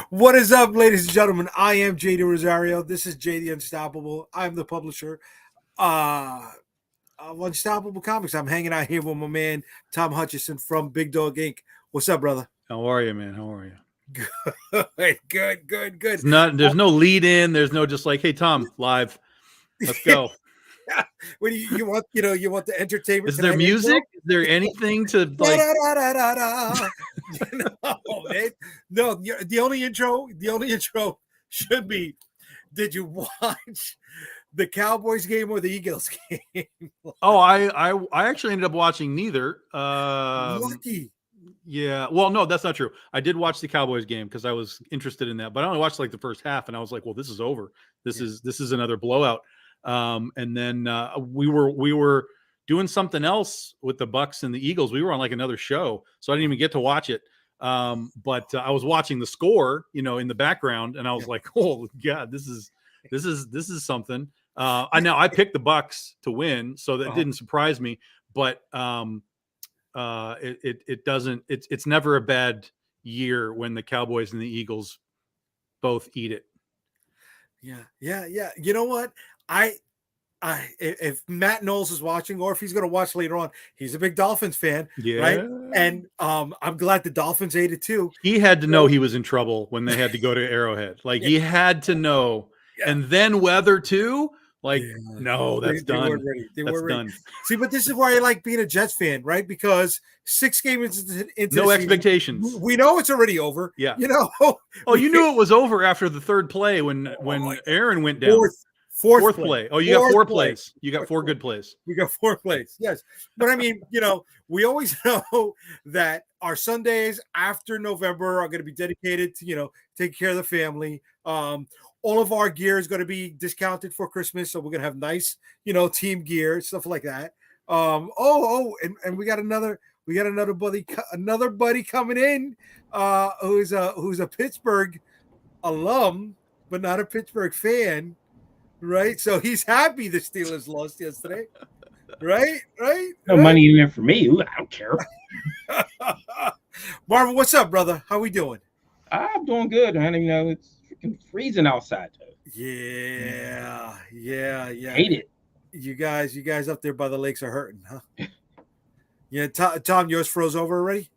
What is up, ladies and gentlemen? I am JD Rosario. This is JD Unstoppable. I'm the publisher uh, of Unstoppable Comics. I'm hanging out here with my man Tom Hutchison from Big Dog Inc. What's up, brother? How are you, man? How are you? Good. It's not. There's no lead in. There's no just like, hey, Tom, live. Let's go. What do you want? You want the entertainment? Is there music? Is there anything to like? Man. No, the only intro should be. Did you watch the Cowboys game or the Eagles game? Oh, I actually ended up watching neither. Lucky. Yeah. Well, no, that's not true. I did watch the Cowboys game because I was interested in that, but I only watched like the first half, and I was like, well, this is over. This is another blowout. And then we were doing something else with the Bucks and the Eagles. We were on like another show, so I didn't even get to watch it. But I was watching the score, in the background, and I was like, "Oh God, this is something." I picked the Bucks to win, so that didn't surprise me. But it doesn't. It's never a bad year when the Cowboys and the Eagles both eat it. Yeah. You know what? If Matt Knowles is watching, or if he's going to watch later on, he's a big Dolphins fan, right? And I'm glad the Dolphins ate it too. He had to know he was in trouble when they had to go to Arrowhead. Like he had to know, and then weather too. Like no, that's done. They weren't ready. They weren't ready. See, but this is why I like being a Jets fan, right? Because 6 games into no expectations. Season, we know it's already over. Yeah, Oh, you knew it was over after the third play when Aaron went down. Fourth play. Oh, you got 4 plays. You got 4 good plays. We got 4 plays. Yes. But I mean, we always know that our Sundays after November are going to be dedicated to, taking care of the family. All of our gear is going to be discounted for Christmas. So we're going to have nice, team gear, stuff like that. And we got another buddy coming in, who's a Pittsburgh alum, but not a Pittsburgh fan. Right, so he's happy the Steelers lost yesterday. Right. No money in there for me. Ooh, I don't care. Marvin, what's up, brother? How we doing? I'm doing good, man. It's freaking freezing outside, though. Yeah. Hate it. You guys up there by the lakes are hurting, huh? Yeah, Tom, yours froze over already?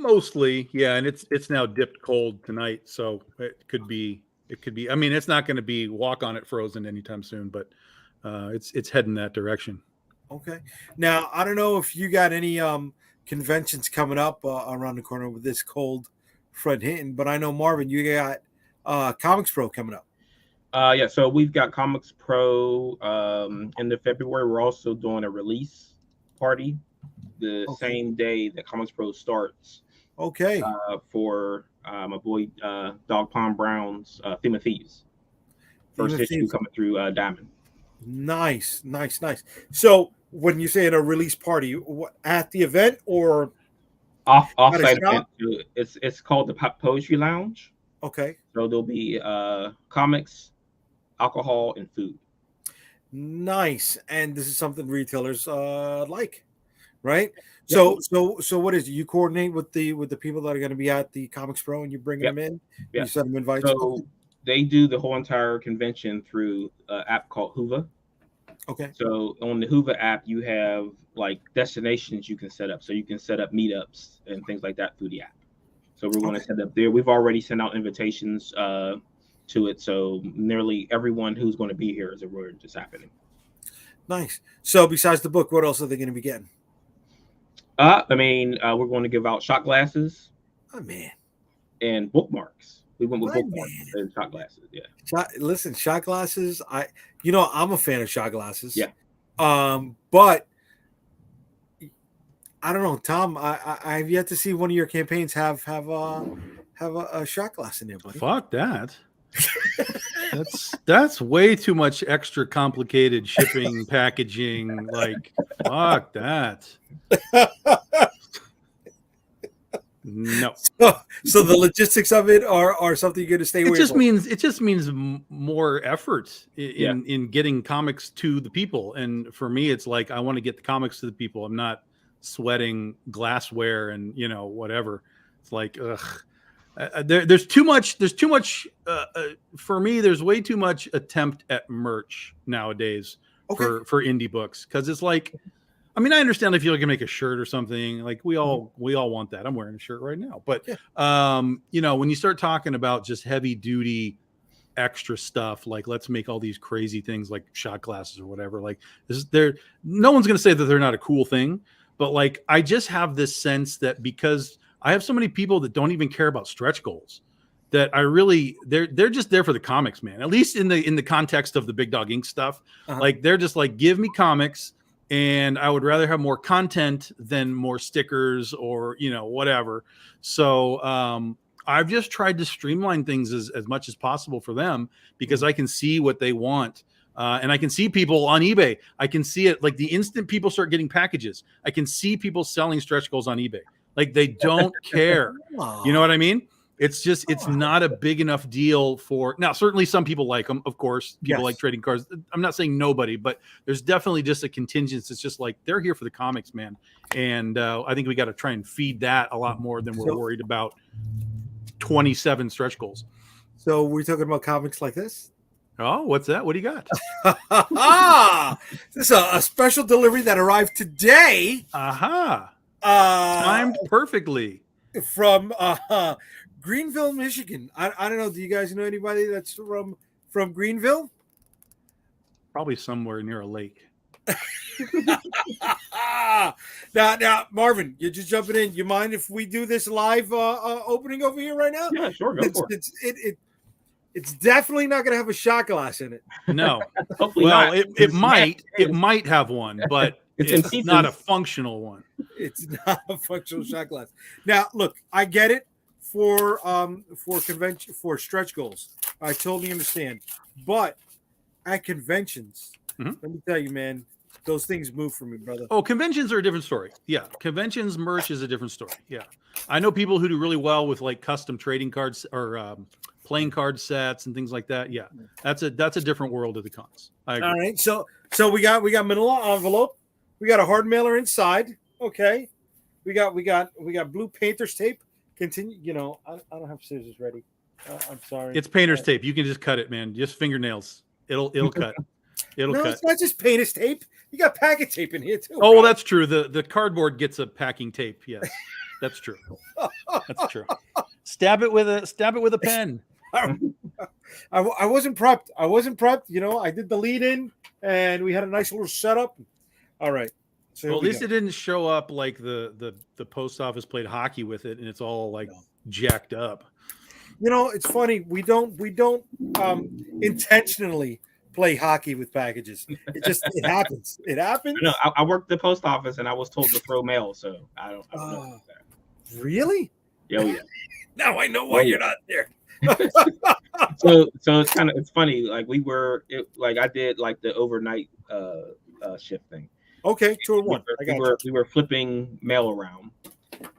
Mostly, yeah, and it's now dipped cold tonight, so it could be. I mean, it's not going to be walk on it frozen anytime soon, but it's heading that direction. Okay. Now, I don't know if you got any conventions coming up around the corner with this cold front hitting, but I know, Marvin, you got Comics Pro coming up. Yeah, so we've got Comics Pro end of February. We're also doing a release party the same day that Comics Pro starts. Okay. For my boy Dog Pond Brown's Theme of Thieves. First issue coming through Diamond. Nice. So when you say at a release party, at the event or off-site event? It's called the Pop Poetry Lounge. Okay. So there'll be comics, alcohol, and food. Nice. And this is something retailers like, right? So what is it? You coordinate with the people that are going to be at the Comics Pro, and you bring them in. You send them invites. So they do the whole entire convention through an app called Hoova. Okay. So on the Hoova app, you have like destinations you can set up. So you can set up meetups and things like that through the app. So we're going to set up there. We've already sent out invitations to it. So nearly everyone who's going to be here is aware it's happening. Nice. So besides the book, what else are they going to be getting? We're going to give out shot glasses. Oh man. And bookmarks. We went with bookmarks and shot glasses. Yeah. Shot glasses. I'm a fan of shot glasses. Yeah. But I don't know, Tom. I've yet to see one of your campaigns have a shot glass in there, buddy. Fuck that. That's way too much extra complicated shipping, packaging. Like, fuck that. No. So the logistics of it are something you're going to stay away from. It just means more effort in getting comics to the people. And for me, it's like I want to get the comics to the people. I'm not sweating glassware and whatever. It's like, ugh. There's too much. There's too much. For me, there's way too much attempt at merch nowadays for indie books, because it's like, I mean, I understand if you can make a shirt or something. Like we all want that. I'm wearing a shirt right now, but you know, when you start talking about just heavy duty extra stuff, like let's make all these crazy things like shot glasses or whatever. Like no one's going to say that they're not a cool thing, but like I just have this sense that because I have so many people that don't even care about stretch goals, that they're just there for the comics, man. At least in the context of the Big Dog Inc. stuff, like they're just like, give me comics, and I would rather have more content than more stickers or, you know, whatever. So I've just tried to streamline things as much as possible for them, because I can see what they want. And I can see people on eBay. I can see it like the instant people start getting packages. I can see people selling stretch goals on eBay. Like they don't care. You know what I mean? It's just, it's not a big enough deal for now. Certainly some people like them. Of course, people like trading cards. I'm not saying nobody, but there's definitely just a contingent. It's just like, they're here for the comics, man. And I think we got to try and feed that a lot more than we're worried about 27 stretch goals. So we're talking about comics like this? Oh, what's that? What do you got? This is a special delivery that arrived today. Timed perfectly. From Greenville, Michigan. I don't know. Do you guys know anybody that's from Greenville? Probably somewhere near a lake. Now, Marvin, you're just jumping in. You mind if we do this live opening over here right now? Yeah, sure. Go for it. It's definitely not going to have a shot glass in it. No. Hopefully well, not. it might have one, but it's not a functional one. It's not a functional shot glass. Now, look, I get it for convention, for stretch goals. I totally understand. But at conventions, let me tell you, man, those things move for me, brother. Oh, conventions are a different story. Yeah. Conventions merch is a different story. Yeah. I know people who do really well with like custom trading cards or playing card sets and things like that. Yeah. That's a different world of the cons. I agree. All right. So we got manila envelope. We got a hard mailer inside. Okay. We got blue painter's tape. Continue. You know, I don't have scissors ready. I'm sorry. It's painter's tape. You can just cut it, man. Just fingernails. It'll cut. It'll cut. It's not just painter's tape. You got packet tape in here too. Oh, well, that's true. The cardboard gets a packing tape. Yes, that's true. That's true. Stab it with a pen. I wasn't prepped. You know, I did the lead in, and we had a nice little setup. All right. So well, at least it didn't show up like the post office played hockey with it, and it's all like jacked up. You know, it's funny. We don't intentionally play hockey with packages. It happens. It happens. No, I worked the post office, and I was told to throw mail, so I don't know about that. Really? Yeah. Now I know why you're not there. So it's funny. Like I did like the overnight shift thing. Okay, 2 and 1. We were flipping mail around,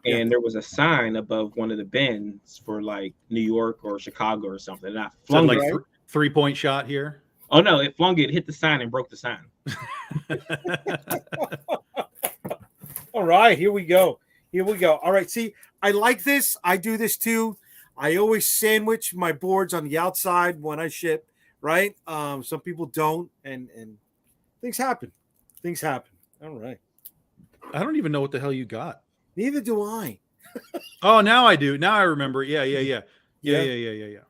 and there was a sign above one of the bins for like New York or Chicago or something. And I flung it. 3-point shot here. Oh no! It flung it, hit the sign, and broke the sign. All right, here we go. All right, see, I like this. I do this too. I always sandwich my boards on the outside when I ship. Right? Some people don't, and things happen. All right. I don't even know what the hell you got. Neither do I. Oh, now I do. Now I remember. Yeah.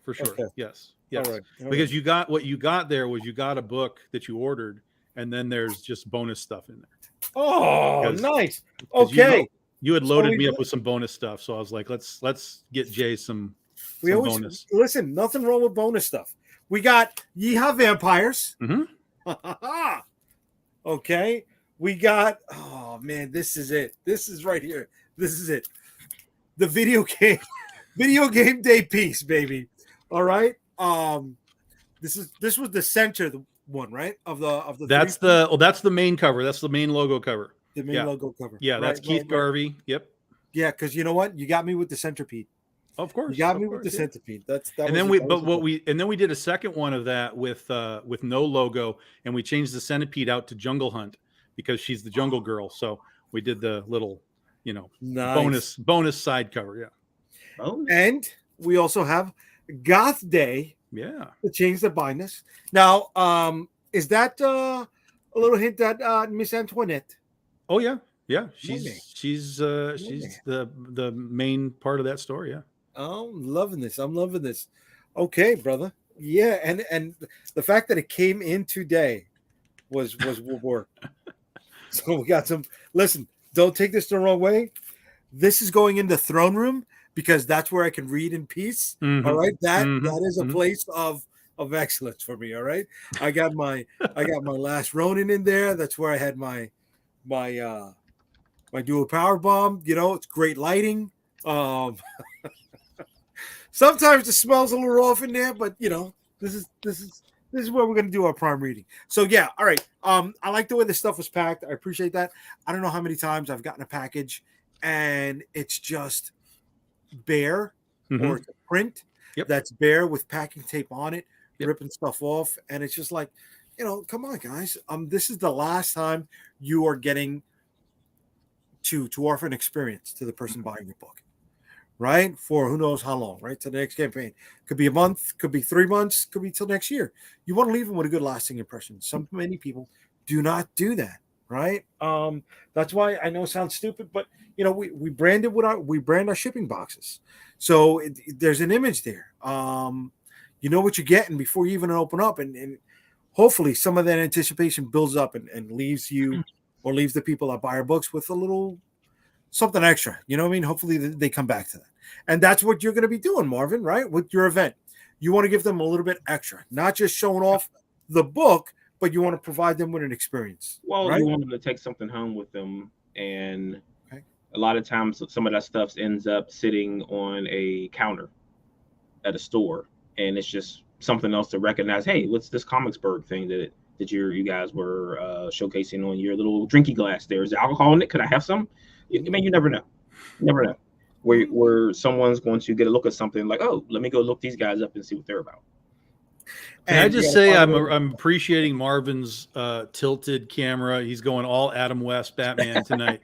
For sure. Okay. Yes. All right. Because you got what you got there was you got a book that you ordered, and then there's just bonus stuff in there. Oh, nice. Okay. You had loaded me up with some bonus stuff, so I was like, let's get Jay some bonus. Listen, nothing wrong with bonus stuff. We got Yeehaw Vampires. Okay. We got, oh man, this is it. This is right here. This is it. The video game day piece, baby. All right. This was the center one, right? Of the that's the main cover. That's the main logo cover. The main logo cover. Yeah, that's Keith Garvey. Yep. Yeah, because you know what? You got me with the centipede. Of course. You got me with the centipede. Then we did a second one of that with no logo, and we changed the centipede out to Jungle Hunt because she's the jungle girl. So we did the little, nice. bonus side cover. Yeah. Oh. And we also have Goth Day Yeah. to change the blindness. Now, is that a little hint at Miss Antoinette? Oh yeah. Yeah. Okay. She's Okay. the main part of that story. Yeah. Oh, I'm loving this. I'm loving this. Okay, brother. Yeah, and the fact that it came in today was work. So we got some. Listen, don't take this the wrong way. This is going into throne room because that's where I can read in peace. All right, that is a place of excellence for me. All right, I got my last Ronin in there. That's where I had my my dual power bomb. You know, it's great lighting. Sometimes the smell's a little off in there, but you know, this is where we're gonna do our prime reading. So yeah, all right. I like the way the stuff was packed. I appreciate that. I don't know how many times I've gotten a package and it's just bare or it's a print that's bare with packing tape on it, ripping stuff off, and it's just like, you know, come on, guys. This is the last time you are getting to offer an experience to the person buying your book. Right? For who knows how long, right? To the next campaign. Could be a month, could be 3 months, could be till next year. You want to leave them with a good lasting impression. Many people do not do that, right? That's why I know it sounds stupid, but you know, we brand our shipping boxes. So there's an image there. You know what you're getting before you even open up, and hopefully some of that anticipation builds up and leaves you or leaves the people that buy our books with a little something extra, you know what I mean? Hopefully they come back to that. And that's what you're going to be doing, Marvin, right? With your event. You want to give them a little bit extra, not just showing off the book, but you want to provide them with an experience. Well, right? You want them to take something home with them. And a lot of times some of that stuff ends up sitting on a counter at a store. And it's just something else to recognize. Hey, what's this Comicsburg thing that you guys were showcasing on your little drinky glass there? Is there alcohol in it? Could I have some? I mean, you never know. Never know. Where someone's going to get a look at something like, oh, let me go look these guys up and see what they're about. Can I just say I'm appreciating Marvin's tilted camera. He's going all Adam West Batman tonight.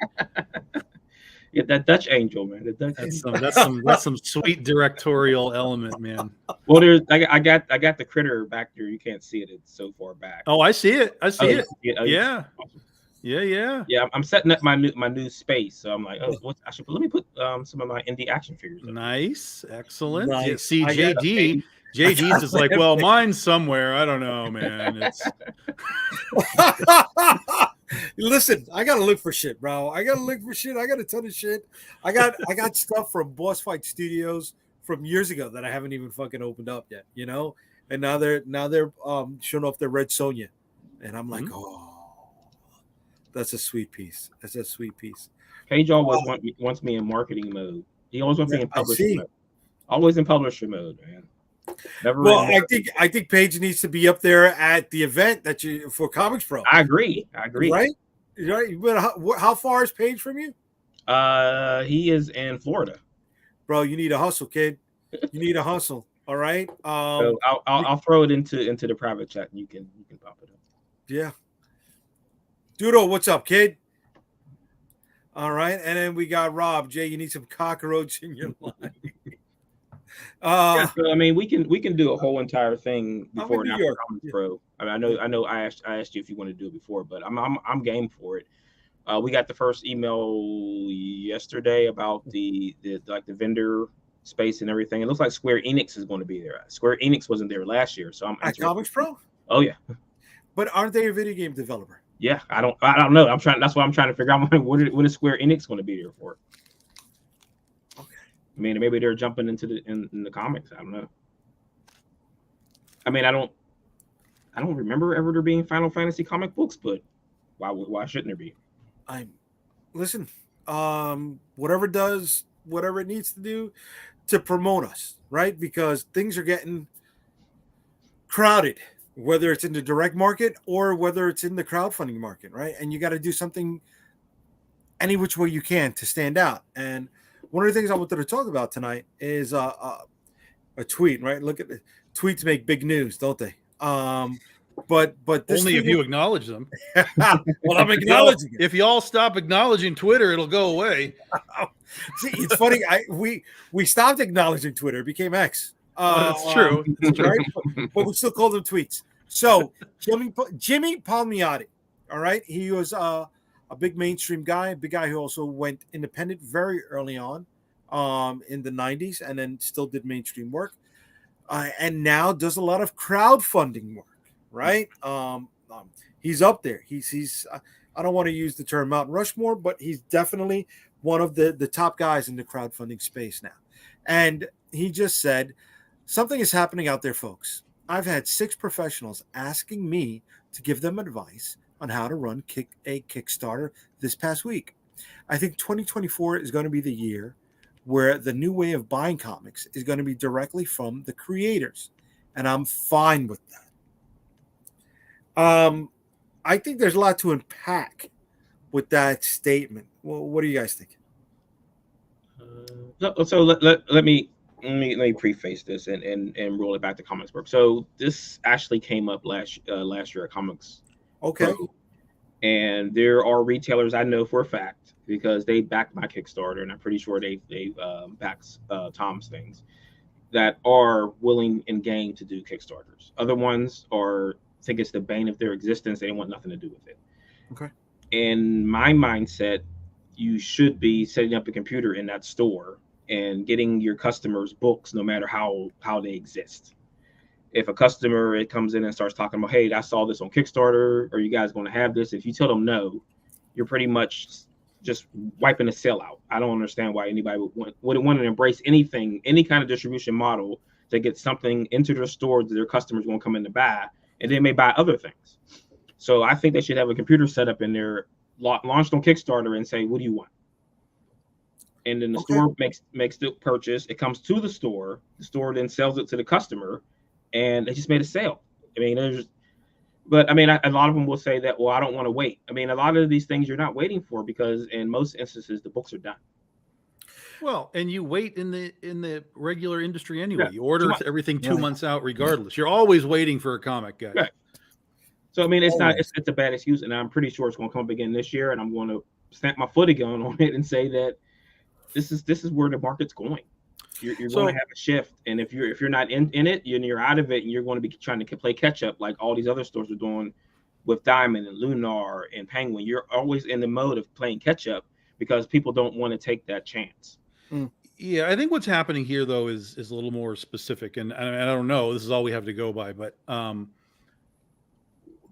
Yeah, that Dutch angel, man. That's some sweet directorial element, man. Well, I got the critter back there. You can't see it; it's so far back. Oh, I see it. I see it. Oh, yeah. Awesome. Yeah. I'm setting up my new space, so I'm like, oh, let me put some of my indie action figures. Nice, excellent. Nice. Yeah, see, JD's is like, well, mine's somewhere. I don't know, man. It's Listen, I gotta look for shit, bro. I got a ton of shit. I got stuff from Boss Fight Studios from years ago that I haven't even fucking opened up yet, you know. And now they're showing off their Red Sonja, and I'm like, oh, that's a sweet piece. That's a sweet piece. Paige always wants me in marketing mode. He always wants me in publisher mode. Always in publisher mode, man. Well, I think Paige needs to be up there at the event for Comics Pro. I agree. Right? But how far is Paige from you? He is in Florida. Bro, you need a hustle, kid. You need a hustle. All right. So I'll throw it into the private chat. And you can pop it up. Yeah. Doodle, what's up, kid? All right, and then we got Rob. Jay, you need some cockroach in your life. So, I mean, we can do a whole entire thing before and after Comics Pro. I mean, I know. I asked you if you want to do it before, but I'm game for it. We got the first email yesterday about the vendor space and everything. It looks like Square Enix is going to be there. Square Enix wasn't there last year, so I'm at Comics Pro. Oh yeah, but aren't they a video game developer? Yeah, I don't know. That's what I'm trying to figure out. What is Square Enix going to be there for? Okay. I mean, maybe they're jumping into the comics. I don't know. I mean, I don't remember ever there being Final Fantasy comic books, but why shouldn't there be? Listen. Whatever it needs to do to promote us, right? Because things are getting crowded, whether it's in the direct market or whether it's in the crowdfunding market, right? And you got to do something any which way you can to stand out. And one of the things I wanted to talk about tonight is a tweet, right? Look at the tweets make big news, don't they? but this Only if thing- you acknowledge them. well, I'm acknowledging it. If y'all stop acknowledging Twitter, it'll go away. See, it's funny. We stopped acknowledging Twitter. It became X. That's true. It's true. Right? But we still call them tweets. So Jimmy Palmiotti, all right, he was a big mainstream guy, a big guy who also went independent very early on, in the 90s, and then still did mainstream work, and now does a lot of crowdfunding work. Right, he's up there. He's I don't want to use the term Mount Rushmore, but he's definitely one of the top guys in the crowdfunding space now. And he just said, something is happening out there, folks. I've had 6 professionals asking me to give them advice on how to run a Kickstarter this past week. I think 2024 is going to be the year where the new way of buying comics is going to be directly from the creators. And I'm fine with that. I think there's a lot to unpack with that statement. Well, what do you guys think? So let me preface this and roll it back to comics work. So this actually came up last year at Comics. Okay. Pro. And there are retailers I know for a fact, because they backed my Kickstarter, and I'm pretty sure they backed Tom's things, that are willing and game to do Kickstarters. Other ones think it's the bane of their existence. They want nothing to do with it. Okay. In my mindset, you should be setting up a computer in that store and getting your customers books, no matter how they exist. If a customer comes in and starts talking about, hey, I saw this on Kickstarter, are you guys going to have this? If you tell them no, you're pretty much just wiping a sale out. I don't understand why anybody would want to embrace any kind of distribution model to get something into their store that their customers won't come in to buy, and they may buy other things. So I think they should have a computer set up in there, launched on Kickstarter, and say, what do you want? And then the store makes the purchase. It comes to the store then sells it to the customer, and they just made a sale. I mean, a lot of them will say that, well, I don't want to wait. I mean, a lot of these things you're not waiting for, because in most instances the books are done. Well, and you wait in the regular industry anyway. Yeah. You order everything 2 months out, regardless. You're always waiting for a comic, guys. Right. So I mean, it's a bad excuse, and I'm pretty sure it's going to come up again this year, and I'm going to stamp my foot again on it and say that this is where the market's going. You're going to have a shift, and if you're not in it, you're out of it, and you're going to be trying to play catch up like all these other stores are doing with Diamond and Lunar and Penguin. You're always in the mode of playing catch up because people don't want to take that chance. Yeah, I think what's happening here though is a little more specific, and I don't know. This is all we have to go by, but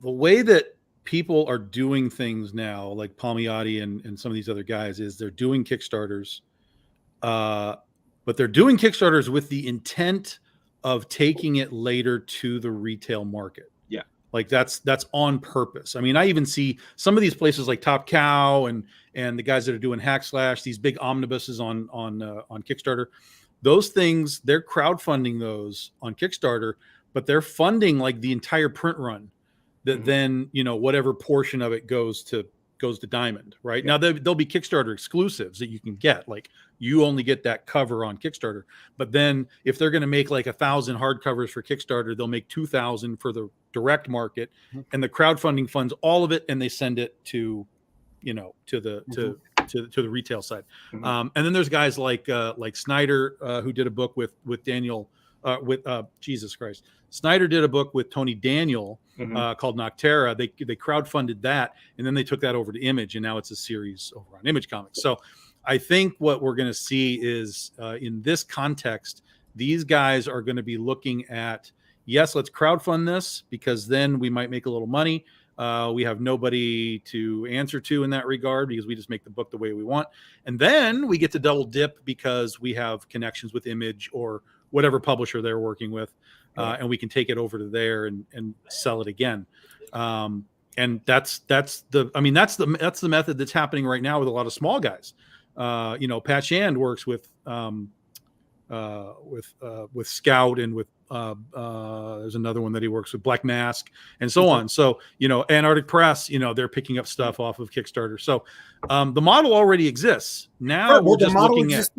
the way that people are doing things now, like Palmiotti and some of these other guys, is they're doing Kickstarters, but they're doing Kickstarters with the intent of taking it later to the retail market. Yeah, like that's on purpose. I mean, I even see some of these places like Top Cow and the guys that are doing Hack Slash, these big omnibuses on Kickstarter. Those things, they're crowdfunding those on Kickstarter, but they're funding like the entire print run. That then, whatever portion of it goes to Diamond, right? Yeah. Now there'll be Kickstarter exclusives that you can get, like you only get that cover on Kickstarter. But then if they're going to make like 1,000 hardcovers for Kickstarter, they'll make 2,000 for the direct market, and the crowdfunding funds all of it, and they send it to the retail side. And then there's guys like Snyder, who did a book with Daniel. Jesus Christ, Snyder did a book with Tony Daniel called Noctera. They crowdfunded that, and then they took that over to Image, and now it's a series over on Image Comics. So I think what we're going to see is in this context, these guys are going to be looking at, yes, let's crowdfund this because then we might make a little money. We have nobody to answer to in that regard because we just make the book the way we want. And then we get to double dip because we have connections with Image or whatever publisher they're working with, and we can take it over to there and sell it again. And that's the method that's happening right now with a lot of small guys. Pat Shand works with Scout, and with there's another one that he works with, Black Mask, and so on. So Antarctic Press, they're picking up stuff off of Kickstarter. So the model already exists. Now we're just looking at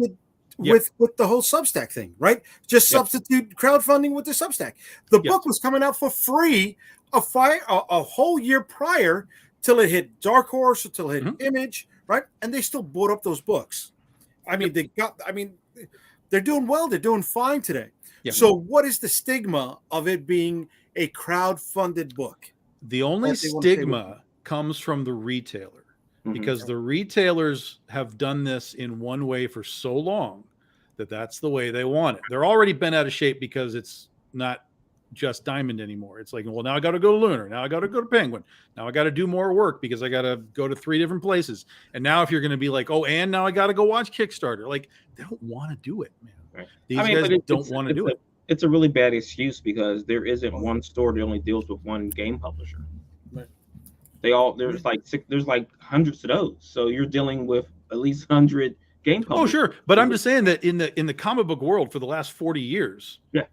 with the whole Substack thing, right? Just substitute crowdfunding with the Substack. The book was coming out for free a whole year prior till it hit Dark Horse or till it hit Mhm. Image, right? And they still bought up those books. I mean, they're doing well. They're doing fine today. Yeah. So, what is the stigma of it being a crowd-funded book? The only That they wanna say stigma comes from the retailer, Mhm. because the retailers have done this in one way for so long that that's the way they want it. They're already bent out of shape because it's not just Diamond anymore. It's like, well, now I got to go to Lunar. Now I got to go to Penguin. Now I got to do more work because I got to go to 3 different places. And now if you're going to be like, oh, and now I got to go watch Kickstarter, like they don't want to do it, man. Right. These I mean, guys but don't want to do it. It's a really bad excuse because there isn't one store that only deals with one game publisher. Right. There's like hundreds of those. So you're dealing with at least 100 game Oh, publishers. sure. But I'm just saying that in the comic book world for the last 40 years, Yeah.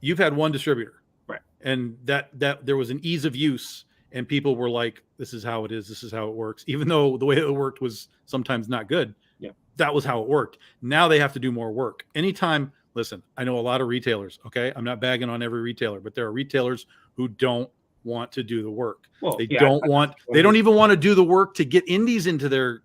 you've had one distributor. Right. And that there was an ease of use, and people were like, this is how it is, this is how it works. Even though the way it worked was sometimes not good. Yeah. That was how it worked. Now they have to do more work. Anytime, listen, I know a lot of retailers, okay? I'm not bagging on every retailer, but there are retailers who don't want to do the work. Well, They yeah, they don't even want to do the work to get indies into their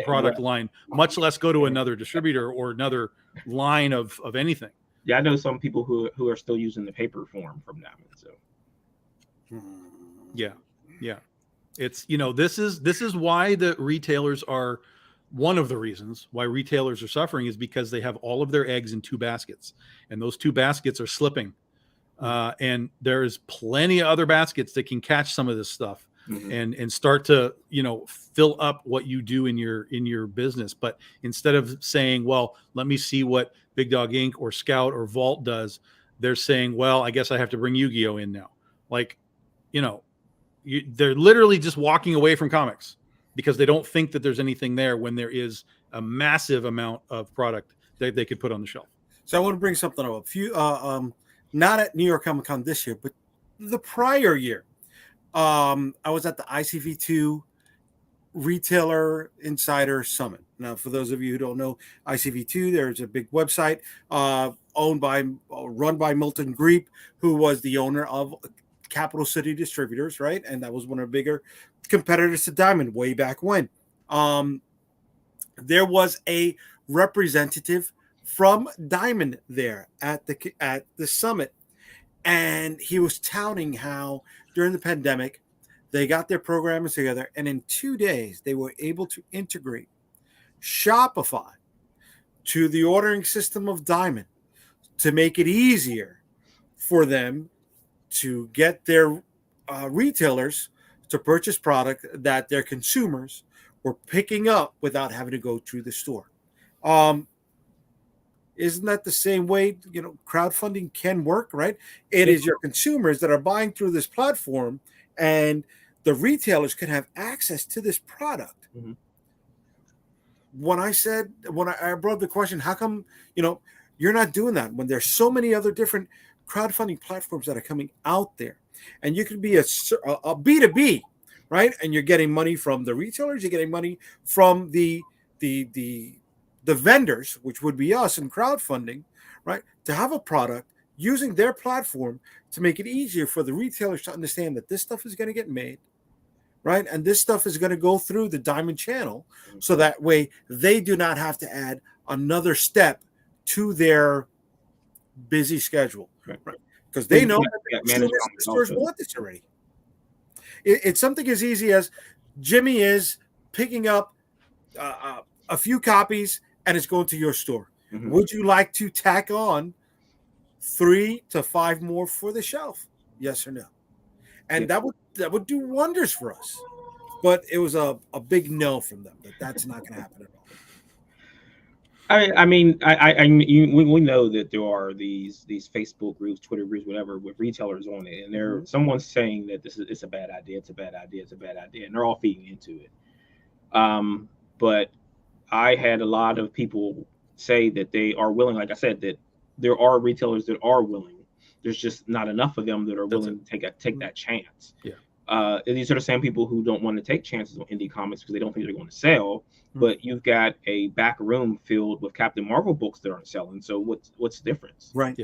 product Right. line, much less go to another distributor or another line of anything. Yeah, I know some people who are still using the paper form from Diamond. So Yeah. It's, this is why the retailers are, one of the reasons why retailers are suffering is because they have all of their eggs in 2 baskets, and those 2 baskets are slipping. And there's plenty of other baskets that can catch some of this stuff and start to, fill up what you do in your business. But instead of saying, well, let me see what Big Dog Inc. or Scout or Vault does, they're saying, well, I guess I have to bring Yu-Gi-Oh in now. Like, they're literally just walking away from comics because they don't think that there's anything there when there is a massive amount of product that they could put on the shelf. So I want to bring something up. A few, not at New York Comic Con this year, but the prior year, I was at the ICV2 Retailer Insider Summit. Now, for those of you who don't know ICV2, there's a big website run by Milton Greep, who was the owner of Capital City Distributors, right? And that was one of the bigger competitors to Diamond way back when. There was a representative from Diamond there at the summit, and he was touting how during the pandemic they got their programs together, and in 2 days they were able to integrate Shopify to the ordering system of Diamond to make it easier for them to get their retailers to purchase product that their consumers were picking up without having to go to the store. Isn't that the same way, crowdfunding can work, right? It is your consumers that are buying through this platform, and the retailers can have access to this product. Mm-hmm. When I brought up the question, how come, you're not doing that when there's so many other different crowdfunding platforms that are coming out there, and you can be a B2B, right? And you're getting money from the retailers, you're getting money from the vendors, which would be us in crowdfunding, right? To have a product using their platform to make it easier for the retailers to understand that this stuff is going to get made, right? And this stuff is going to go through the Diamond channel, so that way they do not have to add another step to their busy schedule, right? Because they know that the stores want this already. It's something as easy as Jimmy is picking up a few copies and it's going to your store. Mm-hmm. Would you like to tack on 3 to 5 more for the shelf? Yes or no? And that would do wonders for us. But it was a big no from them. That's not going to happen at all. I mean, we know that there are these Facebook groups, Twitter groups, whatever, with retailers on it, and someone's saying that it's a bad idea, it's a bad idea, it's a bad idea, and they're all feeding into it. But I had a lot of people say that they are willing. Like I said, that there are retailers that are willing. There's just not enough of them that are willing to take that chance. Yeah. And these are the same people who don't want to take chances on indie comics because they don't think they're going to sell. But you've got a back room filled with Captain Marvel books that aren't selling. So what's the difference? Right.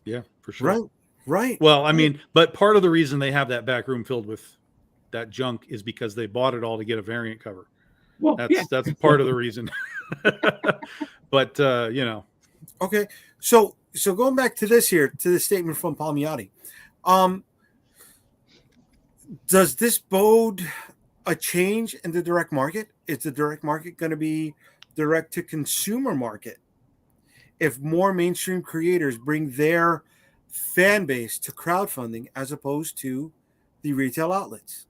Yeah, for sure. Right. Right. Well, I mean, but part of the reason they have that back room filled with that junk is because they bought it all to get a variant cover. Well, yeah. That's part of the reason. But Okay. So going back to this here, to the statement from Palmiotti, does this bode a change in the direct market? Is the direct market going to be direct to consumer market if more mainstream creators bring their fan base to crowdfunding as opposed to the retail outlets?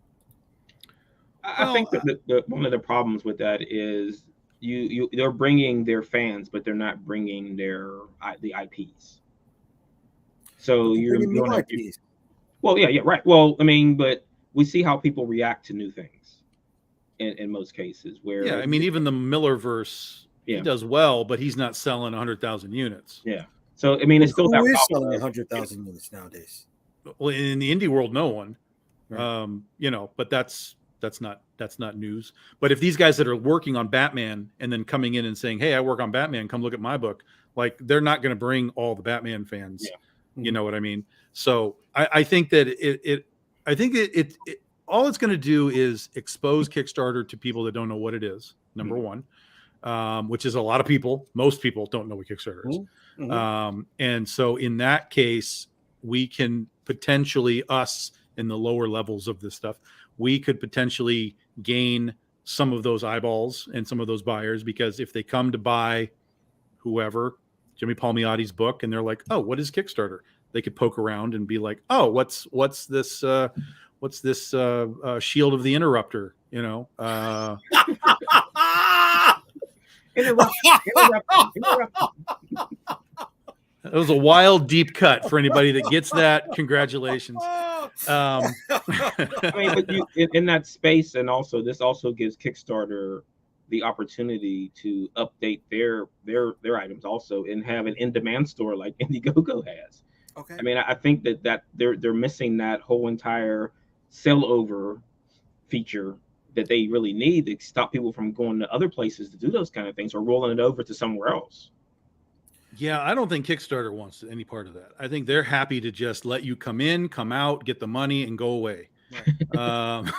I think that one of the problems with that is they're bringing their fans, but they're not bringing the IPs. So you don't have IPs. Well, yeah, right. Well, I mean, but we see how people react to new things in most cases. Where I mean, even the Millerverse, he does well, but he's not selling 100,000 units. Yeah. So I mean, it's still who is selling 100,000 units nowadays? Well, in the indie world, no one. Right. But that's not news. But if these guys that are working on Batman and then coming in and saying, "Hey, I work on Batman, come look at my book," like they're not going to bring all the Batman fans. Yeah. You know what I mean? So I think that it all it's going to do is expose Kickstarter to people that don't know what it is. Number one, which is a lot of people. Most people don't know what Kickstarter is. And so in that case, we can potentially, us in the lower levels of this stuff, we could potentially gain some of those eyeballs and some of those buyers, because if they come to buy whoever, Jimmy Palmiotti's book, and they're like, "Oh, what is Kickstarter?" They could poke around and be like, "Oh, what's this Shield of the Interrupter?" You know, interrupt. That was a wild deep cut for anybody that gets that. Congratulations. I mean, but in that space, and also this also gives Kickstarter the opportunity to update their items also and have an in-demand store like Indiegogo has. Okay. I mean, I think that they're missing that whole entire sell over feature that they really need to stop people from going to other places to do those kind of things or rolling it over to somewhere else. Yeah, I don't think Kickstarter wants any part of that. I think they're happy to just let you come in, come out, get the money, and go away. Right.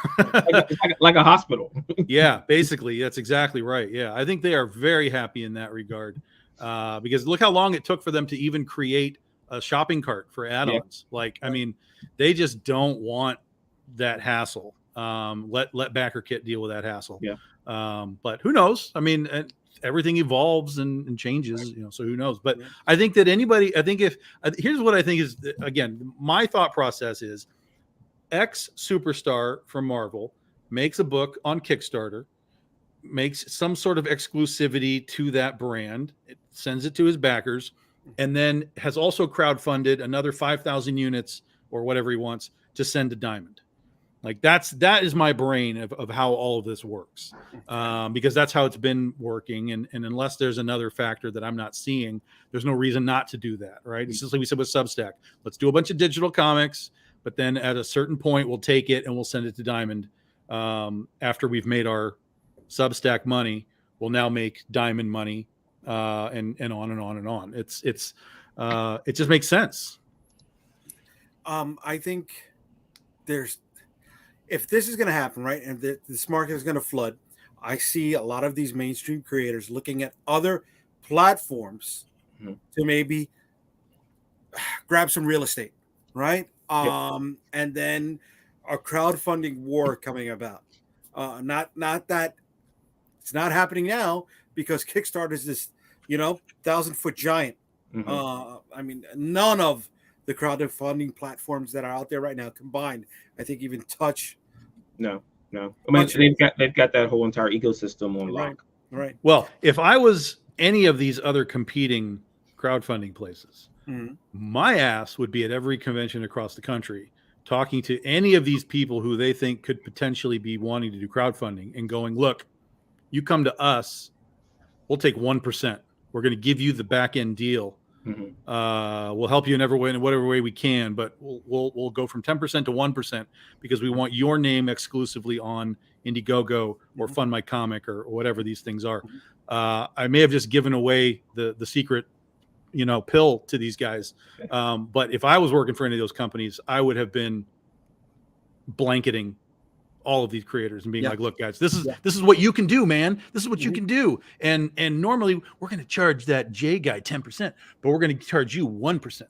Like a hospital. Yeah, basically, that's exactly right. Yeah, I think they are very happy in that regard, because look how long it took for them to even create a shopping cart for add-ons. Yeah. Like, I mean, they just don't want that hassle. Let BackerKit deal with that hassle. Yeah. But who knows? I mean, everything evolves and changes, Right. you know, so who knows? But I think that here's what I think is, again, my thought process is X superstar from Marvel makes a book on Kickstarter, makes some sort of exclusivity to that brand, it sends it to his backers, and then has also crowdfunded another 5,000 units or whatever he wants to send to Diamond. Like that is my brain of how all of this works, because that's how it's been working. And unless there's another factor that I'm not seeing, there's no reason not to do that. Right. It's just like we said with Substack. Let's do a bunch of digital comics, but then at a certain point, we'll take it and we'll send it to Diamond. After we've made our Substack money, we'll now make Diamond money, and on and on and on. It just makes sense. I think if this is going to happen, right, and this market is going to flood, I see a lot of these mainstream creators looking at other platforms to maybe grab some real estate, right? And then a crowdfunding war coming about. Not that it's not happening now, because Kickstarter is this, 1,000-foot giant. I mean, none of the crowdfunding platforms that are out there right now combined, I think, even touch. No. I mean, they've got that whole entire ecosystem on lock. Right. Well, if I was any of these other competing crowdfunding places, my ass would be at every convention across the country talking to any of these people who they think could potentially be wanting to do crowdfunding and going, "Look, you come to us, we'll take 1%. We're going to give you the back end deal. We'll help you in whatever way we can, but we'll go from 10% to 1% because we want your name exclusively on Indiegogo or Fund My Comic or whatever these things are." I may have just given away the secret pill to these guys. But if I was working for any of those companies, I would have been blanketing all of these creators and being like, look, guys, this is what you can do, man. This is what you can do. And normally we're going to charge that J guy 10%, but we're going to charge you 1%.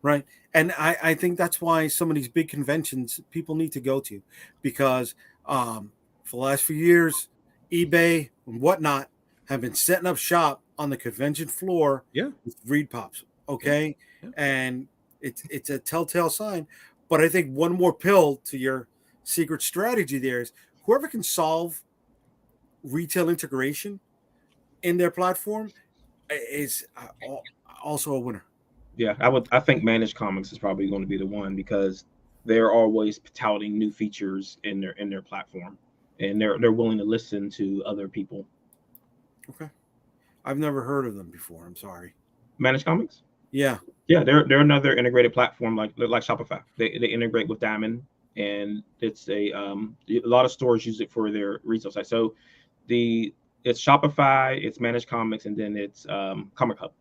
Right. And I think that's why some of these big conventions people need to go to, because for the last few years, eBay and whatnot have been setting up shop on the convention floor with Reed Pops. Okay. Yeah. And it's a telltale sign. But I think one more pill to your secret strategy there is whoever can solve retail integration in their platform is also a winner. Yeah, I think Managed Comics is probably going to be the one, because they're always touting new features in their platform, and they're willing to listen to other people. Okay, I've never heard of them before. I'm sorry. Managed Comics? Yeah, they're another integrated platform like Shopify. They integrate with Diamond, and it's a lot of stores use it for their retail site. So it's Shopify, it's Managed Comics, and then it's Comic Hub.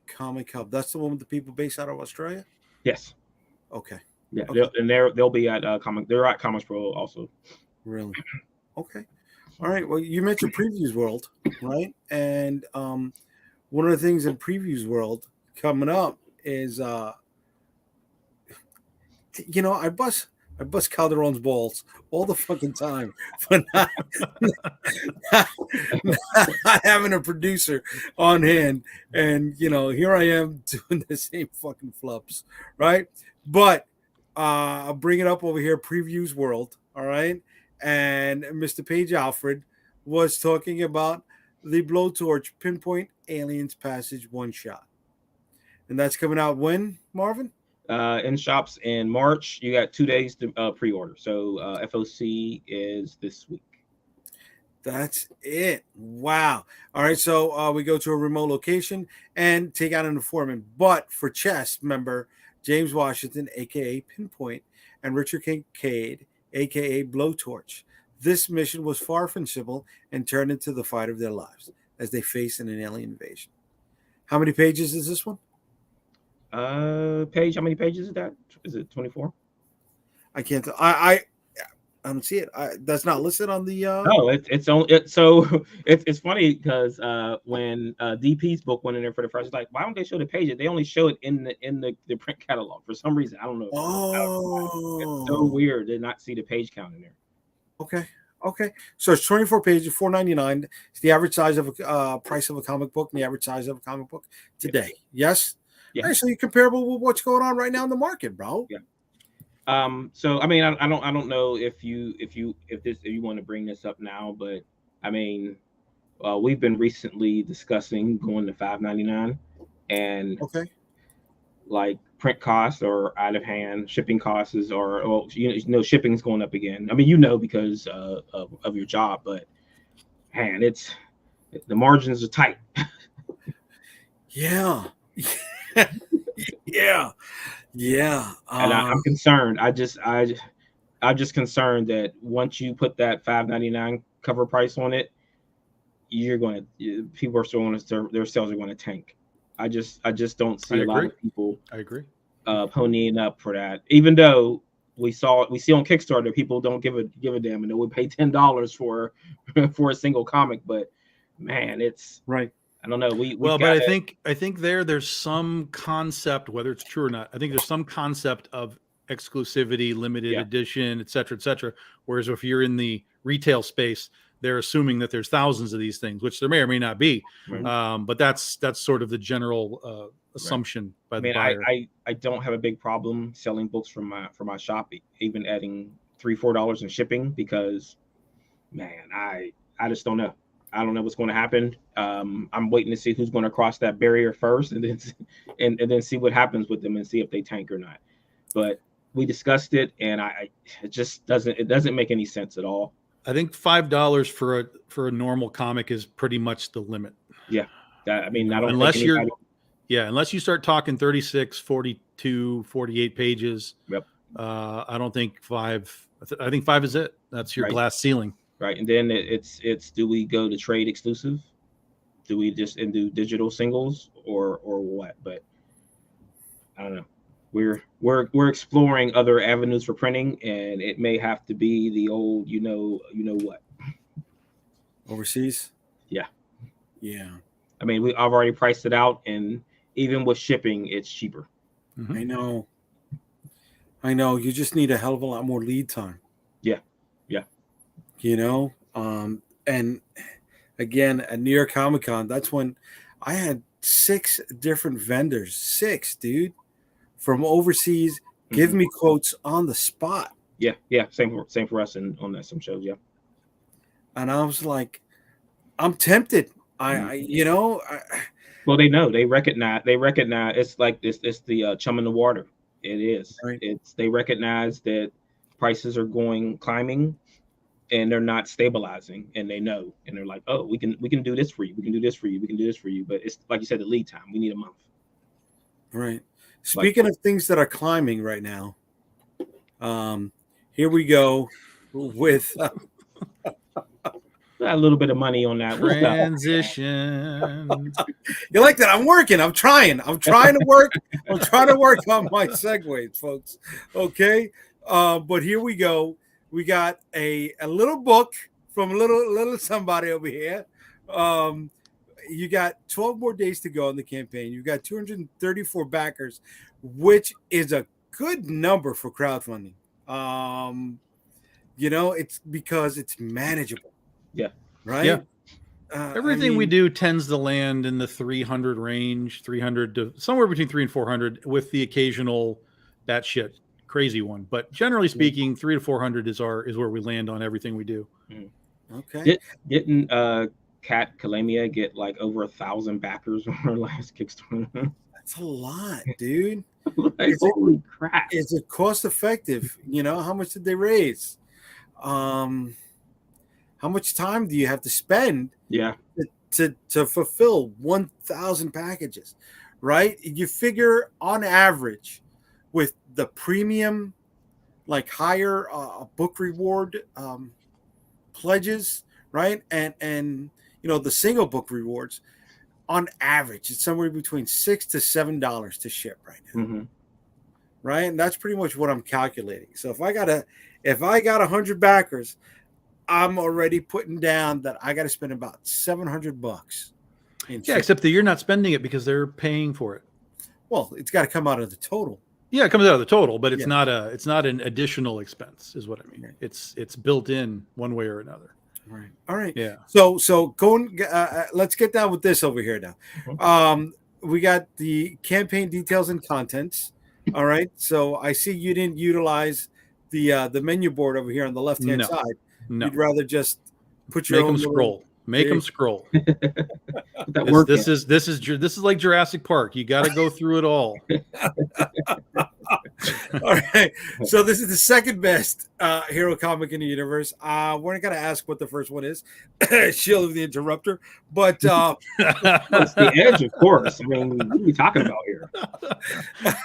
Comic Hub. That's the one with the people based out of Australia? Yes. Okay. Yeah, okay. They'll be at they're at Comics Pro also. Really? Okay. All right. Well, you mentioned Previews World, right? And one of the things in Previews World coming up is I bust Calderon's balls all the fucking time for not having a producer on hand. And, here I am doing the same fucking flops, right? But I'll bring it up over here, Previews World, all right? And Mr. Page Alfred was talking about the Blowtorch Pinpoint Aliens Passage one-shot. And that's coming out when, Marvin? In shops in March. You got 2 days to pre-order. So FOC is this week. That's it. Wow. All right. So we go to a remote location and take out an informant. But for chess member James Washington, aka Pinpoint, and Richard Kincaid, aka Blowtorch, this mission was far from simple and turned into the fight of their lives as they face an alien invasion. How many pages is this one? Page, how many pages is that? Is it 24? I can't. I don't see it. That's not listed on the. No, it's only so it's funny because when DP's book went in there for the first, like, why don't they show the pages? They only show it in the print catalog for some reason. I don't know. It's so weird to not see the page count in there. Okay. So it's 24 pages, $4.99. It's the average size of a price of a comic book, and the average size of a comic book today. Yes. Yeah. Actually comparable with what's going on right now in the market, bro. Yeah. So I mean, I don't know if you want to bring this up now, but I mean, we've been recently discussing going to $5.99, and like print costs or out of hand shipping costs shipping's going up again. I mean, because of your job, but man, the margins are tight. Yeah. Yeah. And I'm concerned. I'm just concerned that once you put that $5.99 cover price on it, people are still going to, their sales are going to tank. I just don't see a lot of people. I agree. Ponying up for that, even though we see on Kickstarter people don't give a damn, and they would pay $10 for a single comic. But man, it's right. I don't know. But I think there's some concept, whether it's true or not. I think there's some concept of exclusivity, limited edition, et cetera. Whereas if you're in the retail space, they're assuming that there's thousands of these things, which there may or may not be. Right. But that's sort of the general assumption by the buyer. I don't have a big problem selling books from my shop, even adding $3-4 in shipping, because man, I just don't know. I don't know what's going to happen. I'm waiting to see who's going to cross that barrier first, and then see what happens with them and see if they tank or not. But we discussed it, and it just doesn't make any sense at all. I think $5 for a normal comic is pretty much the limit. Yeah, I mean, I don't unless you start talking 36, 42, 48 pages. Yep. I don't think five. I think 5 is it. That's your glass ceiling. Right, and then it's do we go to trade exclusive? Do we just do digital singles or what? But I don't know. We're exploring other avenues for printing, and it may have to be the old, what. Overseas. Yeah. Yeah. I mean, I've already priced it out, and even with shipping, it's cheaper. I know. You just need a hell of a lot more lead time. Yeah. And again, at New York Comic Con, that's when I had 6 different vendors, 6, dude, from overseas, give me quotes on the spot. Yeah. Same for us and on some shows. Yeah. And I was like, I'm tempted. Well, they recognize it's like it's the chum in the water. It is. Right. They recognize that prices are climbing, and they're not stabilizing, and they know, and they're like, oh, we can do this for you. We can do this for you. We can do this for you. But it's like you said, the lead time. We need a month. Right. Speaking of things that are climbing right now, here we go with a little bit of money on that transition. You like that? I'm working. I'm trying to work. I'm trying to work on my segues, folks. Okay. But here we go. We got a little book from a little somebody over here. You got 12 more days to go in the campaign. You've got 234 backers, which is a good number for crowdfunding. It's because it's manageable. Yeah. Right. Yeah. Everything we do tends to land in the 300 range, 300 to somewhere between 300 and 400, with the occasional batshit crazy one. But generally speaking, 300 to 400 is where we land on everything we do. Okay. Didn't Kat Kalamia get like over 1,000 backers on her last Kickstarter? That's a lot, dude. Holy crap! Is it cost effective? How much did they raise? How much time do you have to spend? Yeah. To fulfill 1,000 packages, right? You figure on average, with the premium, like higher book reward pledges, right? And the single book rewards, on average, it's somewhere between $6 to $7 to ship right now. Right? And that's pretty much what I'm calculating. So if I got 100 backers, I'm already putting down that I got to spend about $700. Yeah, except that you're not spending it because they're paying for it. Well, it's got to come out of the total. Yeah, it comes out of the total, but it's not an additional expense, is what I mean. Right. It's built in one way or another. Right. All right. Yeah. So going. Let's get down with this over here now. We got the campaign details and contents. All right. So I see you didn't utilize the menu board over here on the left hand side. No. You'd rather just put your own scroll. Make them scroll. This is like Jurassic Park. You got to go through it all. All right. So this is the second best hero comic in the universe. We're not going to ask what the first one is. Shield of the Interrupter. But it's the Edge, of course. I mean, what are we talking about here?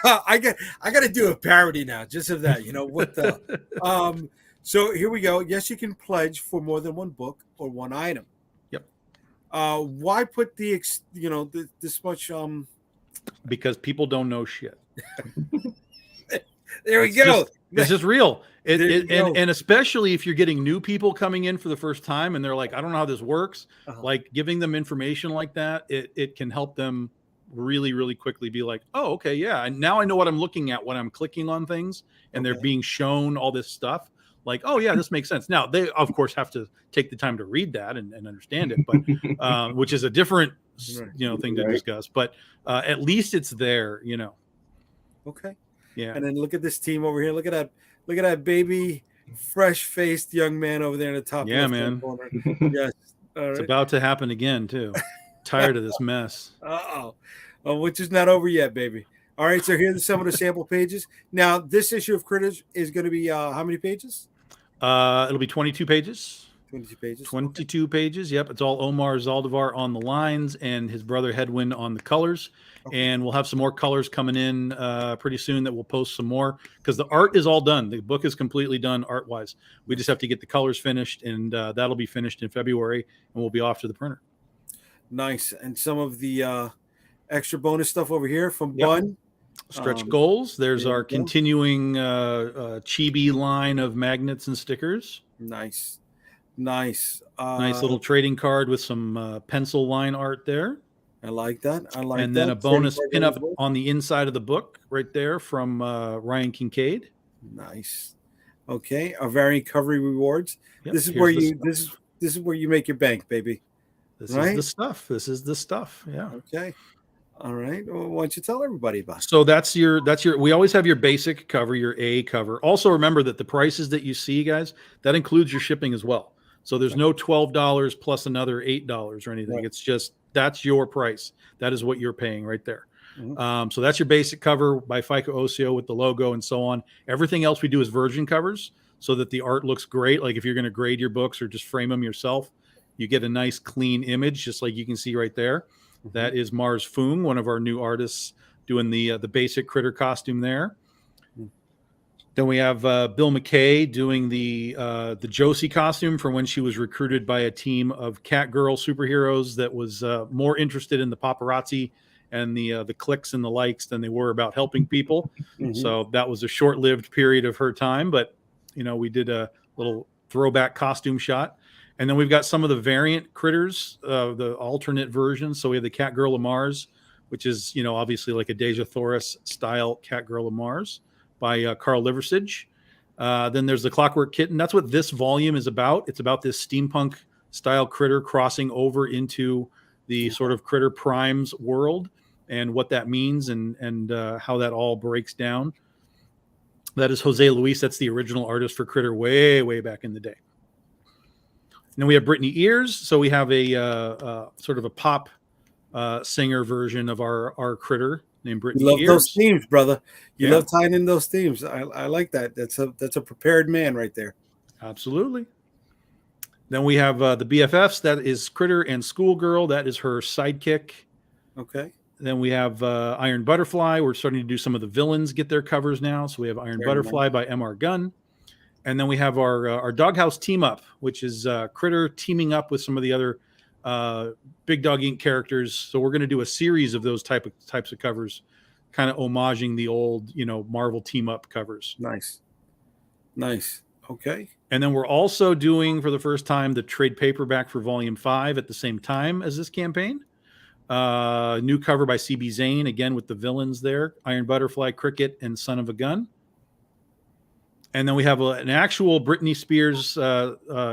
I got to do a parody now, just of that. What the So here we go. Yes, you can pledge for more than one book or one item. Yep. Why put this much? Because people don't know shit. There we go. This is real. And especially if you're getting new people coming in for the first time and they're like, I don't know how this works. Like giving them information like that, it can help them really, really quickly be like, oh, okay, yeah. And now I know what I'm looking at when I'm clicking on things and they're being shown all this stuff. Like, oh yeah, this makes sense. Now they of course have to take the time to read that and understand it, but which is a different thing to discuss. But at least it's there, Okay. Yeah. And then look at this team over here. Look at that baby, fresh-faced young man over there in the top. Yeah, man. Corner. Yes. All right. It's about to happen again too. Tired of this mess. Which is not over yet, baby. All right, so here's some of the sample pages. Now, this issue of Critters is going to be how many pages? It'll be 22 pages. 22 pages. 22 pages. Yep, it's all Omar Zaldivar on the lines and his brother Hedwin on the colors. Okay. And we'll have some more colors coming in pretty soon that we'll post some more because the art is all done. The book is completely done art-wise. We just have to get the colors finished, and that'll be finished in February, and we'll be off to the printer. Nice. And some of the extra bonus stuff over here from Yep. Bun. Stretch goals. There's there our you go. continuing chibi line of magnets and stickers. Nice. Nice. Nice little trading card with some pencil line art there. I like that. I like And that. then a bonus pinup on the inside of the book right there from Ryan Kincaid. Nice. Okay. Our variant cover rewards. Yep, This is here's where the you stuff. this is where you make your bank, baby. This Right? is the stuff. This is the stuff. Yeah. Okay. All right. Well, why don't you tell everybody about it? So that's your we always have your basic cover, your A cover. Also remember that the prices that you see, guys, that includes your shipping as well. So there's no $12 plus another $8 or anything. Right. It's just that's your price. That is what you're paying right there. Mhm. So that's your basic cover by FICO Ocio with the logo and so on. Everything else we do is virgin covers so that the art looks great. Like if you're going to grade your books or just frame them yourself, you get a nice clean image, just like you can see right there. That is Mars Foong, one of our new artists, doing the basic critter costume there. Then we have Bill McKay doing the Josie costume from when she was recruited by a team of cat girl superheroes that was more interested in the paparazzi and the clicks and the likes than they were about helping people. So that was a short-lived period of her time, but we did a little throwback costume shot. And then we've got some of the variant critters, the alternate versions. So we have the Cat Girl of Mars, which is, obviously like a Deja Thoris style Cat Girl of Mars by Carl Liversidge. Then there's the Clockwork Kitten. That's what this volume is about. It's about this steampunk style critter crossing over into the sort of Critter Primes world and what that means and how that all breaks down. That is Jose Luis. That's the original artist for Critter way, way back in the day. And then we have Brittany Ears. So we have a sort of a pop singer version of our critter named Brittany You love Ears. those themes, brother. You Yeah. love tying in those themes. I like that. That's a prepared man right there. Absolutely. Then we have the BFFs. That is Critter and Schoolgirl. That is her sidekick. Okay. Then we have Iron Butterfly. We're starting to do some of the villains get their covers now. So we have Iron Very Butterfly by M.R. Gunn. And then we have our Doghouse team up, which is Critter teaming up with some of the other Big Dog Inc. characters. So we're going to do a series of those types of covers, kind of homaging the old, Marvel team up covers. Nice. Okay. And then we're also doing for the first time the trade paperback for Volume 5 at the same time as this campaign. New cover by C.B. Zane, again with the villains there: Iron Butterfly, Cricket, and Son of a Gun. And then we have an actual Britney Spears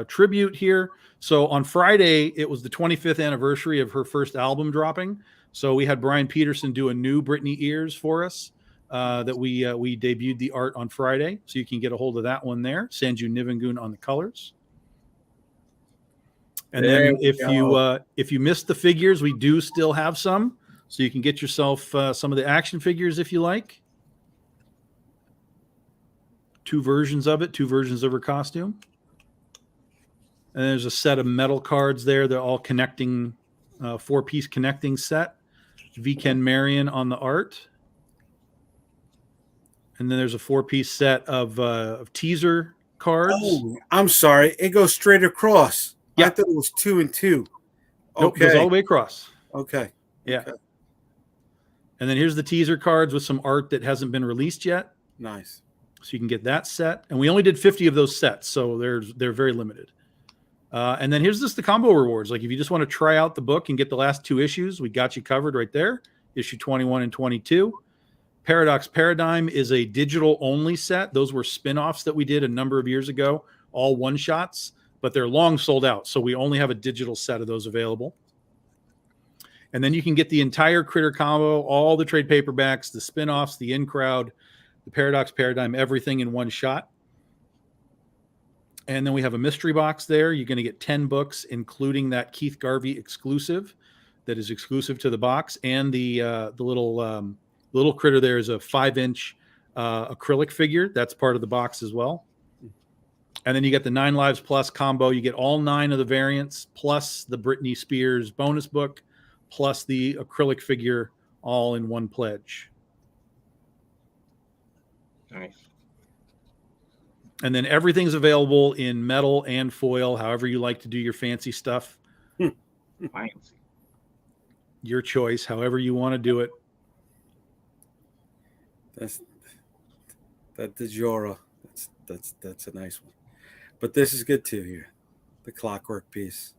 tribute here. So on Friday, it was the 25th anniversary of her first album dropping. So we had Brian Peterson do a new Britney Ears for us that we debuted the art on Friday. So you can get a hold of that one there. Sanju Nivengoon on the colors. And There then we if you missed the figures, we do still have some. So you can get yourself some of the action figures if you like. Two versions of her costume. And there's a set of metal cards there. They're all connecting, 4-piece connecting set. V. Ken Marion on the art. And then there's a 4-piece set of teaser cards. Oh, I'm sorry. It goes straight across. Yeah. I thought it was 2 and 2. Nope, goes all the way across. Okay. Yeah. Okay. And then here's the teaser cards with some art that hasn't been released yet. Nice. So you can get that set. And we only did 50 of those sets, so they're very limited. And then here's just the combo rewards. Like if you just want to try out the book and get the last 2 issues, we got you covered right there. Issue 21 and 22. Paradox Paradigm is a digital only set. Those were spin-offs that we did a number of years ago, all one-shots, but they're long sold out. So we only have a digital set of those available. And then you can get the entire Critter combo, all the trade paperbacks, the spin-offs, the in-crowd, the Paradox Paradigm, everything in one shot. And then we have a mystery box there. You're going to get 10 books, including that Keith Garvey exclusive that is exclusive to the box. And the little critter there is a 5-inch acrylic figure. That's part of the box as well. And then you get the 9 Lives Plus combo. You get all 9 of the variants, plus the Britney Spears bonus book, plus the acrylic figure, all in one pledge. Nice. And then everything's available in metal and foil, however you like to do your fancy stuff. Fancy. your choice, however you want to do it. That's the Jora. That's a nice one. But this is good too here. The clockwork piece.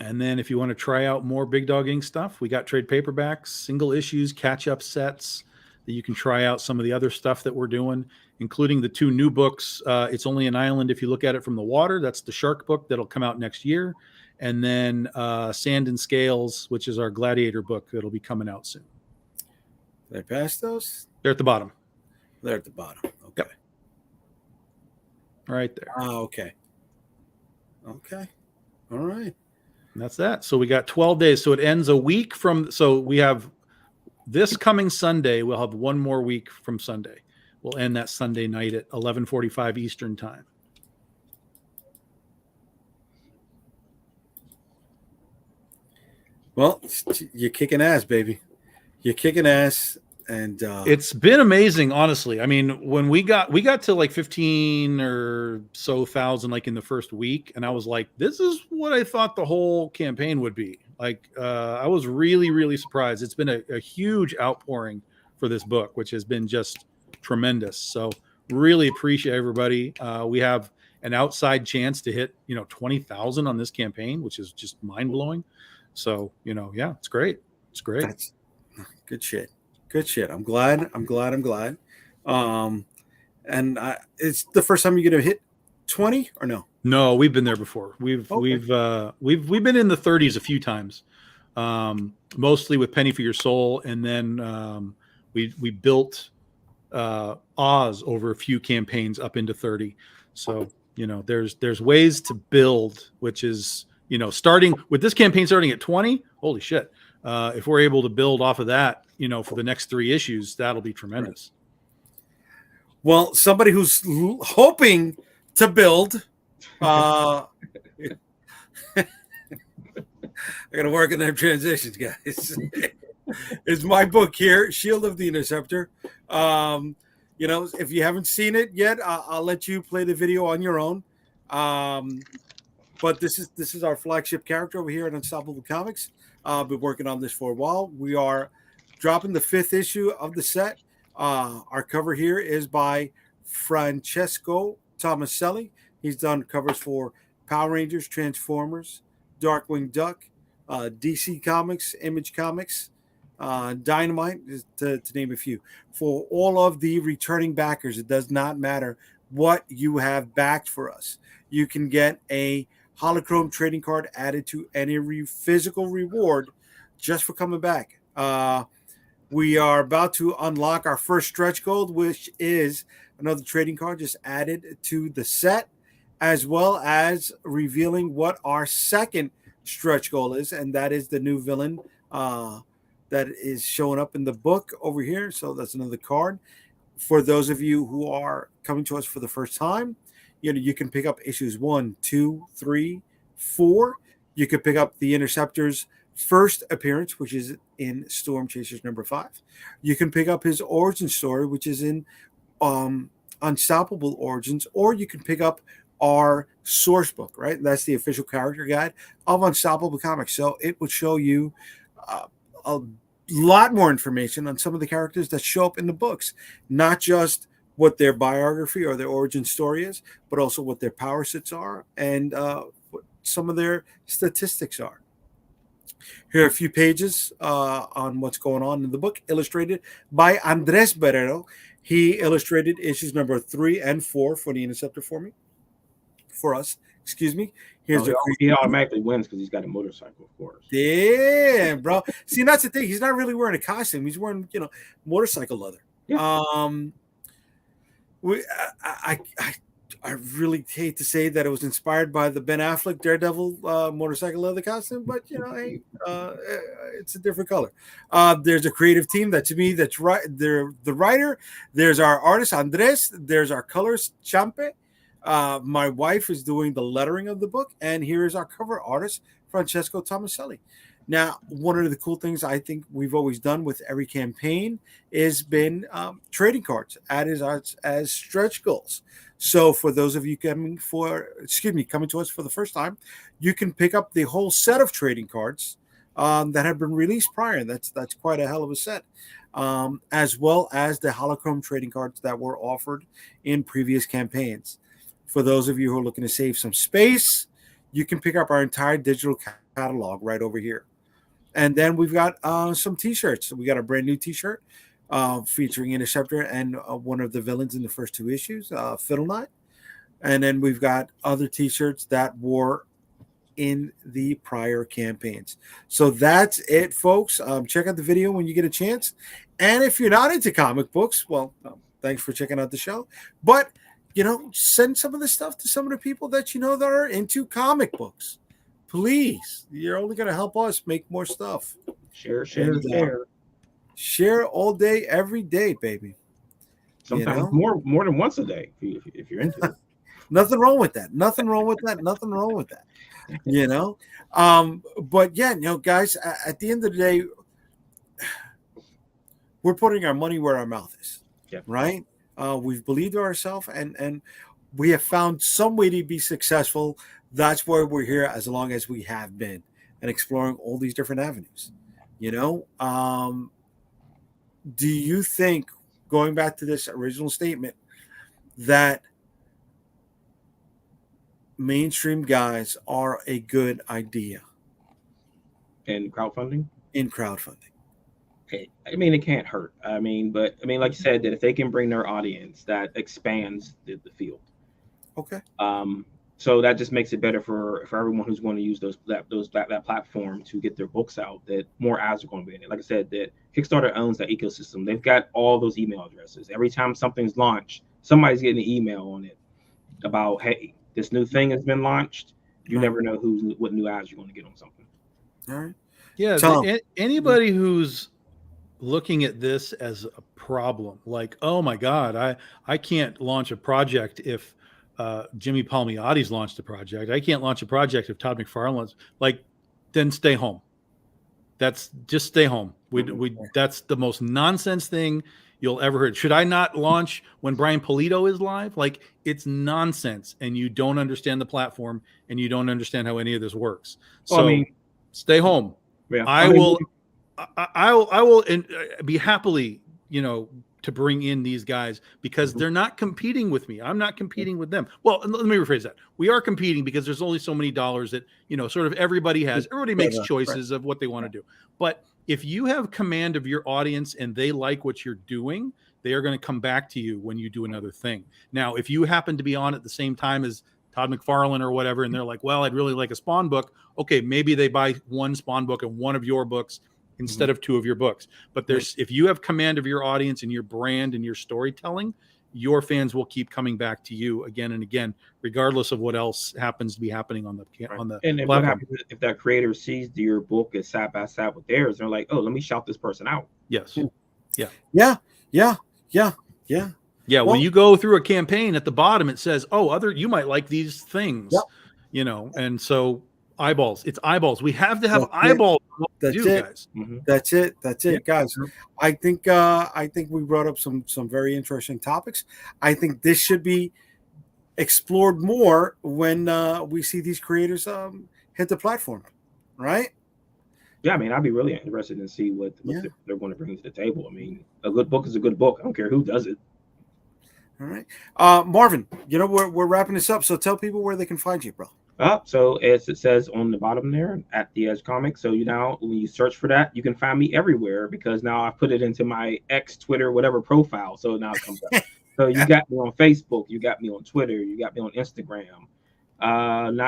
And then if you want to try out more Big Dog Ink stuff, we got trade paperbacks, single issues, catch-up sets that you can try out some of the other stuff that we're doing, including the 2 new books. It's Only an Island If You Look at It from the Water. That's the shark book that'll come out next year. And then Sand and Scales, which is our gladiator book that'll be coming out soon. Did I pass those? They're at the bottom. They're at the bottom. Okay. Yep. Right there. Okay. Okay. All right. And that's that. So we got 12 days. So it ends a week from, so we have this coming Sunday. We'll have one more week from Sunday. We'll end that Sunday night at 11:45 Eastern time. Well, you're kicking ass, baby. You're kicking ass. And it's been amazing, honestly. I mean, when we got to like 15 or so thousand, like in the first week, and I was like, this is what I thought the whole campaign would be. Like, I was really, really surprised. It's been a huge outpouring for this book, which has been just tremendous. So really appreciate everybody. We have an outside chance to hit, 20,000 on this campaign, which is just mind blowing. So, yeah, it's great. It's great. That's good shit. Good shit. I'm glad. And it's the first time you're gonna hit 20 or no? No, we've been there before. We've been in the 30s a few times, mostly with Penny for Your Soul, and then we built Oz over a few campaigns up into 30. So there's ways to build, which is starting with this campaign starting at 20. Holy shit! If we're able to build off of that, for the next 3 issues, that'll be tremendous. Well, somebody who's hoping to build, I got to work on them transitions, guys. It's my book here, Shield of the Interceptor. If you haven't seen it yet, I'll let you play the video on your own. But this is our flagship character over here at Unstoppable Comics. I've been working on this for a while. We are dropping the 5th issue of the set. Our cover here is by Francesco Tomaselli. He's done covers for Power Rangers, Transformers, Darkwing Duck, DC Comics, Image Comics, Dynamite, to name a few. For all of the returning backers, it does not matter what you have backed for us. You can get a holochrome trading card added to any physical reward just for coming back. We are about to unlock our first stretch goal, which is another trading card just added to the set, as well as revealing what our second stretch goal is, and that is the new villain that is showing up in the book over here. So that's another card. For those of you who are coming to us for the first time, you can pick up issues 1, 2, 3, 4. You could pick up the Interceptor's first appearance, which is in Storm Chasers number 5. You can pick up his origin story, which is in Unstoppable Origins, or you can pick up our source book, right? That's the official character guide of Unstoppable Comics. So it would show you a lot more information on some of the characters that show up in the books, not just what their biography or their origin story is, but also what their power sets are and what some of their statistics are. Here are a few pages on what's going on in the book, illustrated by Andres Barrero. He illustrated issues number 3 and 4 for the Interceptor for us. Excuse me. He automatically wins because he's got a motorcycle, of course. Damn, bro. See, that's the thing. He's not really wearing a costume. He's wearing, motorcycle leather. Yeah. I really hate to say that it was inspired by the Ben Affleck Daredevil motorcycle leather costume, but it's a different color. There's a creative team. That's me. That's right. They're the writer. There's our artist Andres. There's our colorist Champe. My wife is doing the lettering of the book, and here is our cover artist Francesco Tomaselli. Now, one of the cool things I think we've always done with every campaign is been trading cards added as stretch goals. So for those of you coming to us for the first time, you can pick up the whole set of trading cards that have been released prior. And that's quite a hell of a set. As well as the holochrome trading cards that were offered in previous campaigns. For those of you who are looking to save some space, you can pick up our entire digital catalog right over here. And then we've got some t-shirts. We got a brand new t-shirt featuring Interceptor and one of the villains in the first 2 issues, Fiddle Knot. And then we've got other t-shirts that were in the prior campaigns. So that's it, folks. Check out the video when you get a chance. And if you're not into comic books, well, thanks for checking out the show. But, send some of the stuff to some of the people that that are into comic books. Please. You're only going to help us make more stuff. Share. Share all day, every day, baby. Sometimes more than once a day if you're into it. Nothing wrong with that. But yeah, guys, at the end of the day, we're putting our money where our mouth is. Yeah. Right. We've believed in ourselves and we have found some way to be successful. That's why we're here as long as we have been and exploring all these different avenues. Do you think, going back to this original statement, that mainstream guys are a good idea in crowdfunding? I mean, it can't hurt. Like you said, that if they can bring their audience, that expands the field. Okay. So that just makes it better for everyone who's going to use that platform to get their books out, that more ads are going to be in it. Like I said, that Kickstarter owns that ecosystem. They've got all those email addresses. Every time something's launched, somebody's getting an email on it about, hey, this new thing has been launched. You never know what new ads you're going to get on something. All right. Yeah. Anybody who's looking at this as a problem, like, oh my God, I can't launch a project if Jimmy Palmiotti's launched a project. I can't launch a project if Todd McFarlane's, then stay home. Just stay home. That's the most nonsense thing you'll ever heard. Should I not launch when Brian Pulido is live? It's nonsense, and you don't understand the platform, and you don't understand how any of this works. Stay home. Yeah. I will be happily, to bring in these guys because they're not competing with me. I'm not competing with them. Well, let me rephrase that. We are competing because there's only so many dollars that, sort of everybody makes choices of what they want to do. But if you have command of your audience and they like what you're doing, they are going to come back to you when you do another thing. Now, if you happen to be on at the same time as Todd McFarlane or whatever, and they're like, well, I'd really like a Spawn book. Okay, maybe they buy one Spawn book and one of your books instead of 2 of your books. But if you have command of your audience and your brand and your storytelling, your fans will keep coming back to you again and again, regardless of what else happens to be happening on the and platform. What happens if that creator sees your book is side by side with theirs? They're like, oh, let me shout this person out. Yes. Yeah. Well, when you go through a campaign, at the bottom it says, oh, you might like these things. And so eyeballs. It's eyeballs. We have to have eyeballs. That's it. Guys. That's it, guys. I think we brought up some very interesting topics. I think this should be explored more when we see these creators hit the platform, right? Yeah, I'd be really interested to see what they're going to bring to the table. A good book is a good book. I don't care who does it. All right, Marvin. We're wrapping this up, so tell people where they can find you, bro. So as it says on the bottom there, at the Edge Comics. So when you search for that, you can find me everywhere because now I put it into my X, Twitter, whatever profile. So now it comes up. So you got me on Facebook, you got me on Twitter, you got me on Instagram.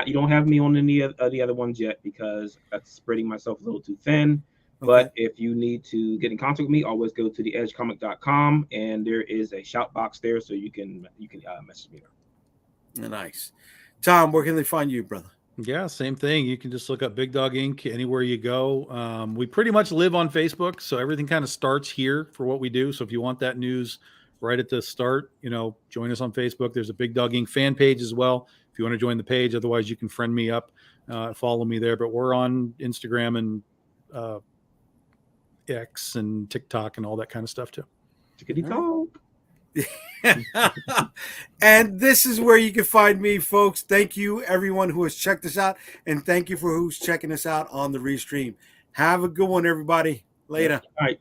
You don't have me on any of the other ones yet because that's spreading myself a little too thin. Okay. But if you need to get in contact with me, always go to theedgecomic.com and there is a shout box there, so you can message me there. Nice. Tom, where can they find you, brother? Yeah, same thing. You can just look up Big Dog Inc. anywhere you go. We pretty much live on Facebook, so everything kind of starts here for what we do. So if you want that news right at the start, join us on Facebook. There's a Big Dog Inc. fan page as well if you want to join the page. Otherwise, you can friend me up, follow me there. But we're on Instagram and X and TikTok and all that kind of stuff too. And this is where you can find me, folks. Thank you, everyone who has checked us out, and thank you for who's checking us out on the restream. Have a good one, everybody. Later. All right.